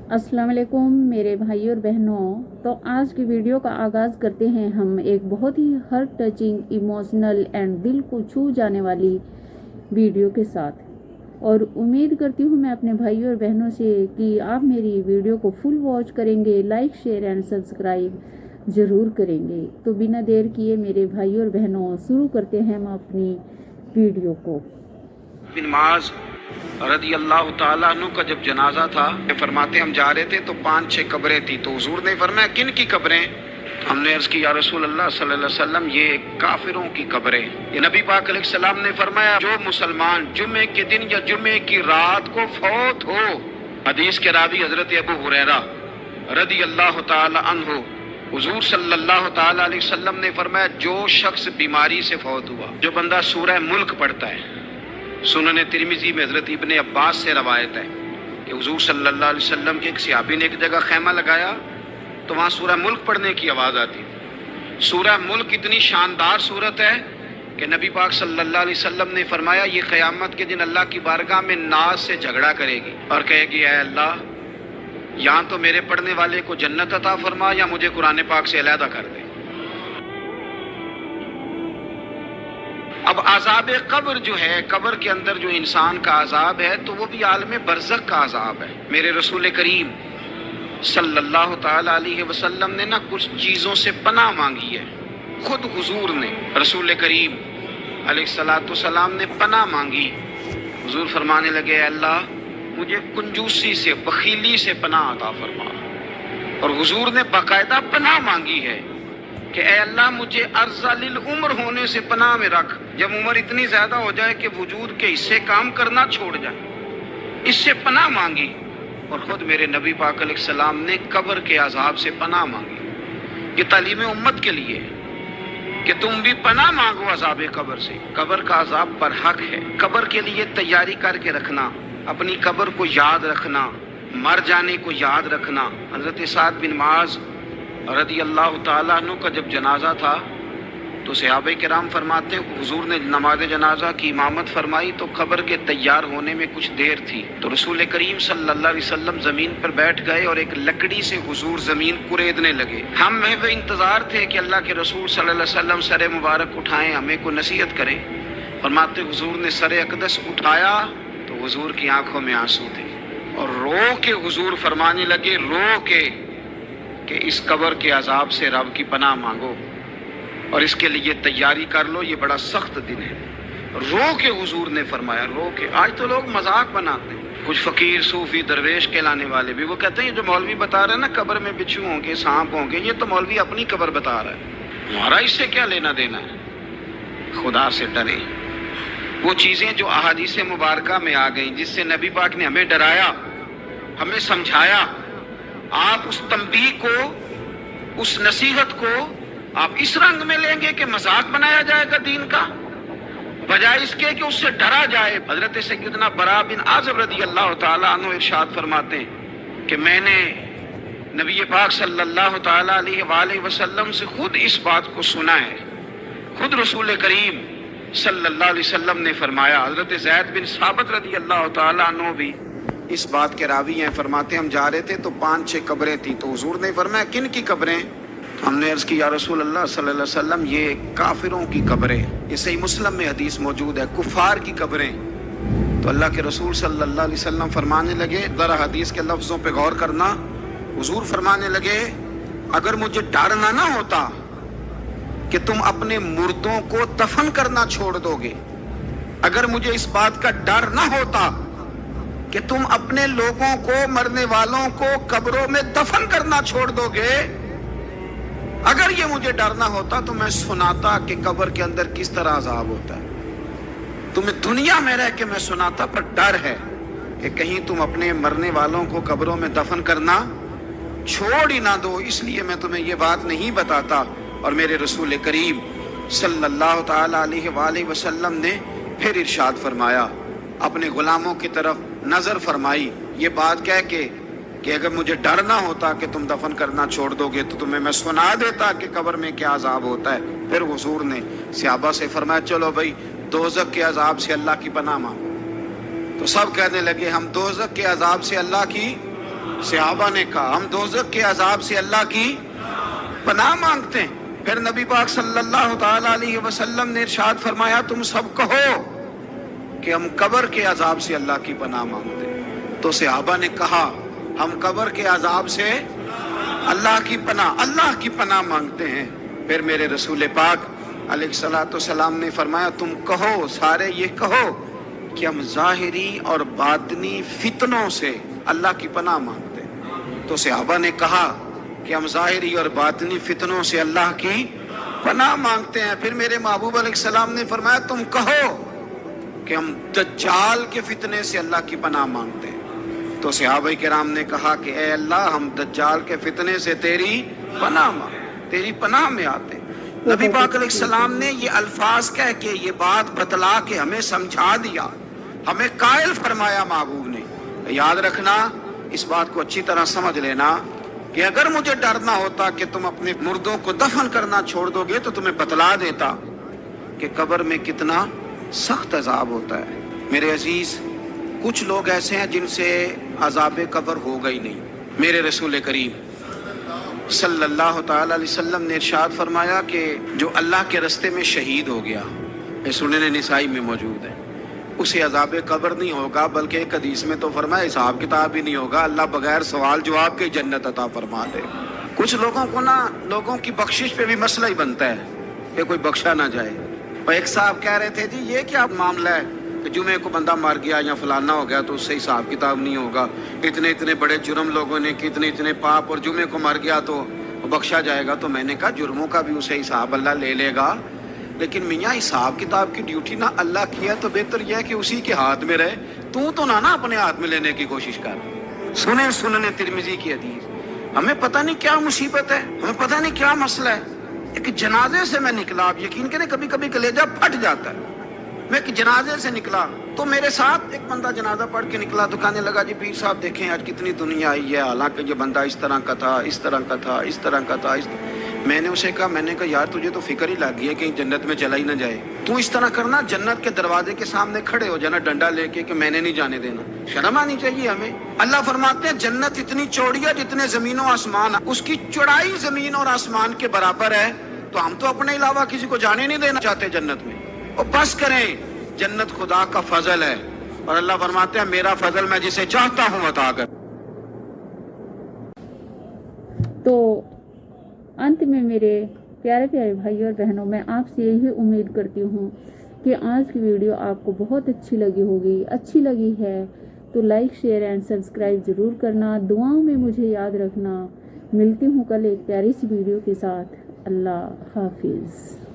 अस्सलाम वालेकुम मेरे भाई और बहनों। तो आज की वीडियो का आगाज़ करते हैं हम एक बहुत ही हार्ट टचिंग, इमोशनल एंड दिल को छू जाने वाली वीडियो के साथ। और उम्मीद करती हूँ मैं अपने भाई और बहनों से कि आप मेरी वीडियो को फुल वॉच करेंगे, लाइक शेयर एंड सब्सक्राइब ज़रूर करेंगे। तो बिना देर किए मेरे भाई और बहनों शुरू करते हैं हम अपनी वीडियो को। बिन माज रदी अल्लाह ताला अन्हु का जब जनाजा था, फरमाते हम जा रहे थे तो 5-6 कब्रें थी। तो हुजूर ने फरमाया किन की कब्रें? हमने अर्ज की या रसूल अल्लाह सल्लल्लाहु अलैहि वसल्लम ये काफिरों की कब्रें। ये नबी पाक अलैहिस्सलाम ने फरमाया जो मुसलमान जुमे के दिन या जुमे की रात को फौत हो, हदीस के रावी हजरत अबू हुरैरा रदी अल्लाह ताला अन्हु, हुजूर सल्लल्लाहु ताला अलैहि वसल्लम ने फरमाया जो शख्स बीमारी से फौत हुआ, जो बंदा सूरह मुल्क पढ़ता है। सुनन तिरमिजी में हजरत इब्ने अब्बास से रवायत है कि हुजूर सल्लल्लाहु अलैहि वसल्लम के एक सहाबी ने एक जगह खैमा लगाया तो वहाँ सूरह मुल्क पढ़ने की आवाज़ आती। सूरह मुल्क इतनी शानदार सूरत है कि नबी पाक सल्लल्लाहु अलैहि वसल्लम ने फरमाया ये क़यामत के दिन अल्लाह की बारगाह में नाज से झगड़ा करेगी और कहेगी ऐ अल्लाह, या तो मेरे पढ़ने वाले को जन्नत अता फरमा या मुझे कुरान पाक से अलहदा कर दे। अब आज़ाब कब्र जो है, कब्र के अंदर जो इंसान का आज़ाब है तो वो भी आलम बरज़ख का आज़ाब है। मेरे रसूल करीम सल्लल्लाहु ताला अलैहि वसल्लम ने ना कुछ चीज़ों से पनाह मांगी है। खुद हुजूर ने, रसूल करीम अलैहिस्सलातु वस्सलाम ने पनाह मांगी। हुजूर फरमाने लगे अल्लाह मुझे कंजूसी से, बखीली से पनाह अता फरमा। और हुजूर ने बाकायदा पनाह मांगी है कि ऐ अल्लाह मुझे अर्ज़लिल उम्र होने से पनाह में रख, जब उम्र इतनी ज्यादा हो जाए कि वजूद के हिस्से काम करना छोड़ जाए, इससे पनाह मांगी। और खुद मेरे नबी पाक अलैहिस्सलाम ने कब्र के अज़ाब से पनाह मांगी। ये तालीम उम्मत के लिए कि तुम भी पनाह मांगो अज़ाब कब्र से। कब्र का अज़ाब पर हक है। कब्र के लिए तैयारी करके रखना, अपनी कब्र को याद रखना, मर जाने को याद रखना। हज़रत साद बिन माज रदी अल्लाह ताला अन्हु का जब जनाजा था तो सहाबे किराम फरमाते हुजूर ने नमाज जनाजा की इमामत फरमाई तो कब्र के तैयार होने में कुछ देर थी। तो रसूल करीम सल्लल्लाहु अलैहि वसल्लम जमीन पर बैठ गए और एक लकड़ी से हुजूर जमीन कुरेदने लगे। हम महव इंतजार थे कि अल्लाह के रसूल सल्लल्लाहु अलैहि वसल्लम सर मुबारक उठाएं, हमें को नसीहत करें। फरमाते हुजूर ने सर अकदस उठाया तो हुजूर की आंखों में आंसू थे और रो के हुजूर फरमाने लगे, रो के कि इस कब्र के अजाब से रब की पनाह मांगो और इसके लिए तैयारी कर लो, ये बड़ा सख्त दिन है। रो के हुजूर ने फरमाया, रो के। आज तो लोग मजाक बनाते हैं, कुछ फकीर सूफी दरवेश कहलाने वाले भी, वो कहते हैं जो मौलवी बता रहे हैं ना कब्र में बिच्छू होंगे, सांप होंगे, ये तो मौलवी अपनी कब्र बता रहा है, हमारा इससे क्या लेना देना है। खुदा से डरे। वो चीजें जो अहादीस मुबारका में आ गई, जिससे नबी पाक ने हमें डराया, हमें समझाया, आप उस तंबीह को, उस नसीहत को आप इस रंग में लेंगे कि मजाक बनाया जाएगा दीन का, बजाय इसके कि उससे डरा जाए। हजरत सैयदना बरा बिन आज़िब रदी अल्लाह ताला अन्हु इरशाद फरमाते हैं कि मैंने नबी पाक सल्लल्लाहु ताला अलैहि वसल्लम से खुद इस बात को सुना है। खुद रसूल करीम सल्लल्लाहु अलैहि वसल्लम ने फरमाया। हजरत ज़ैद बिन साबित रदी अल्लाह ताला अन्हु भी इस बात के रावी हैं। फरमाते हम जा रहे थे तो 5-6 कब्रें थी। तो हुजूर ने फरमाया किन की कब्रें? हमने अर्ज की या रसूल अल्लाह सल्लल्लाहु अलैहि वसल्लम ये काफिरों की कब्रें। ये सही मुस्लिम में हदीस मौजूद है, कुफार की कब्रें। तो अल्लाह के रसूल सल्लल्लाहु अलैहि वसल्लम फरमाने लगे, जरा हदीस के लफ्जों पे गौर करना। हुजूर फरमाने लगे अगर मुझे डर ना होता कि तुम अपने मुर्दों को दफन करना छोड़ दोगे, अगर मुझे इस बात का डर ना होता कि तुम अपने लोगों को, मरने वालों को कब्रों में दफन करना छोड़ दोगे, अगर ये मुझे डर ना होता तो मैं सुनाता कि कब्र के अंदर किस तरह अजाब होता है। तुम्हें दुनिया में रह के मैं सुनाता, पर डर है कि कहीं तुम अपने मरने वालों को कब्रों में दफन करना छोड़ ही ना दो, इसलिए मैं तुम्हें ये बात नहीं बताता। और मेरे रसूल करीम सल्लल्लाहु ताला अलैहि वसल्लम ने फिर इरशाद फरमाया, अपने गुलामों की तरफ नजर फरमाई, ये बात कह के कि अगर मुझे डर ना होता कि तुम दफन करना छोड़ दोगे तो तुम्हें मैं सुना देता कि कब्र में क्या अजाब होता है। फिर हुजूर ने सहाबा से फरमाया चलो भाई दोज़ख के अजाब से अल्लाह की पनाह मांगो। तो सब कहने लगे हम दोज़ख के अजाब से अल्लाह की صحابہ نے کہا ہم دوزخ کے عذاب سے اللہ کی پناہ مانگتے ہیں. پھر نبی پاک صلی اللہ تعالی علیہ وسلم نے ارشاد فرمایا تم سب کہو کہ ہم قبر کے عذاب سے اللہ کی پناہ مانگتے ہیں. تو صحابہ نے کہا ہم قبر کے عذاب سے اللہ کی پناہ مانگتے ہیں. پھر میرے رسول پاک علیہ الصلوۃ والسلام نے فرمایا تم کہو، سارے یہ کہو کہ ہم ظاہری اور باطنی فتنوں سے اللہ کی پناہ مانگتے ہیں. تو صحابہ نے کہا کہ ہم ظاہری اور باطنی فتنوں سے اللہ کی پناہ مانگتے ہیں. پھر میرے محبوب علیہ السلام نے فرمایا تم کہو کہ ہم دجال کے فتنے سے اللہ کی پناہ مانگتے ہیں. تو صحابہ کرام نے کہا کہ اے اللہ ہم دجال کے فتنے سے تیری پناہ تیری پناہ میں آتے ہیں. نبی پاک علیہ السلام نے یہ الفاظ کہہ کے یہ بات بتلا کے ہمیں سمجھا دیا، ہمیں قائل فرمایا محبوب نے. یاد رکھنا، اس بات کو اچھی طرح سمجھ لینا کہ اگر مجھے ڈر نہ ہوتا کہ تم اپنے مردوں کو دفن کرنا چھوڑ دو گے تو تمہیں بتلا دیتا کہ قبر میں کتنا سخت عذاب ہوتا ہے. میرے عزیز، کچھ لوگ ایسے ہیں جن سے عذاب قبر ہوگا ہی نہیں. میرے رسول کریم صلی اللہ تعالی علیہ وسلم نے ارشاد فرمایا کہ جو اللہ کے رستے میں شہید ہو گیا، یہ سنن نسائی میں موجود ہے، اسے عذاب قبر نہیں ہوگا، بلکہ ایک حدیث میں تو فرمایا حساب کتاب ہی نہیں ہوگا، اللہ بغیر سوال جواب کے جنت عطا فرما دے. کچھ لوگوں کو لوگوں کی بخشش پہ بھی مسئلہ ہی بنتا ہے کہ کوئی بخشا نہ جائے. اور ایک صاحب کہہ رہے تھے جی یہ کیا معاملہ ہے کہ جمعے کو بندہ مر گیا یا فلانا ہو گیا تو اس سے حساب کتاب نہیں ہوگا، اتنے بڑے جرم لوگوں نے کی، اتنے پاپ، اور جمعے کو مر گیا تو بخشا جائے گا. تو میں نے کہا جرموں کا بھی اسے حساب اللہ لے لے گا، لیکن میاں حساب کتاب کی ڈیوٹی نہ اللہ کی ہے تو بہتر یہ ہے کہ اسی کے ہاتھ میں رہے، تو نہ اپنے ہاتھ میں لینے کی کوشش کر. سنن ترمذی کی حدیث. ہمیں پتہ نہیں کیا مصیبت ہے، ہمیں پتہ نہیں کیا مسئلہ ہے. ایک جنازے سے میں نکلا، آپ یقین کریں کبھی کبھی کلیجہ پھٹ جاتا ہے. میں ایک جنازے سے نکلا تو میرے ساتھ ایک بندہ جنازہ پڑھ کے نکلا تو کہنے لگا جی پیر صاحب دیکھیں آج کتنی دنیا آئی ہے، حالانکہ یہ بندہ اس طرح کا تھا، اس طرح کا تھا، اس طرح کا تھا. میں نے اسے کہا یار تجھے تو فکر ہی لگ گئی ہے کہیں جنت میں چلا ہی نہ جائے. تو اس طرح کرنا، جنت کے دروازے کے سامنے کھڑے ہو جانا ڈنڈا لے کے کہ میں نے نہیں جانے دینا. شرم آنی چاہیے ہمیں. اللہ فرماتے ہیں جنت اتنی چوڑی ہے جتنے زمین و آسمان، اس کی چوڑائی زمین اور آسمان کے برابر ہے. تو ہم تو اپنے علاوہ کسی کو جانے نہیں دینا چاہتے جنت میں. اور بس کریں، جنت خدا کا فضل ہے، اور اللہ فرماتے ہیں میرا فضل میں جسے چاہتا ہوں عطا کر. تو انت میں میرے پیارے پیارے بھائی اور بہنوں، میں آپ سے یہی امید کرتی ہوں کہ آج کی ویڈیو آپ کو بہت اچھی لگی ہوگی. اچھی لگی ہے تو لائک، شیئر اینڈ سبسکرائب ضرور کرنا. دعاؤں میں مجھے یاد رکھنا. ملتی ہوں کل ایک پیاری سی ویڈیو کے ساتھ. اللہ حافظ.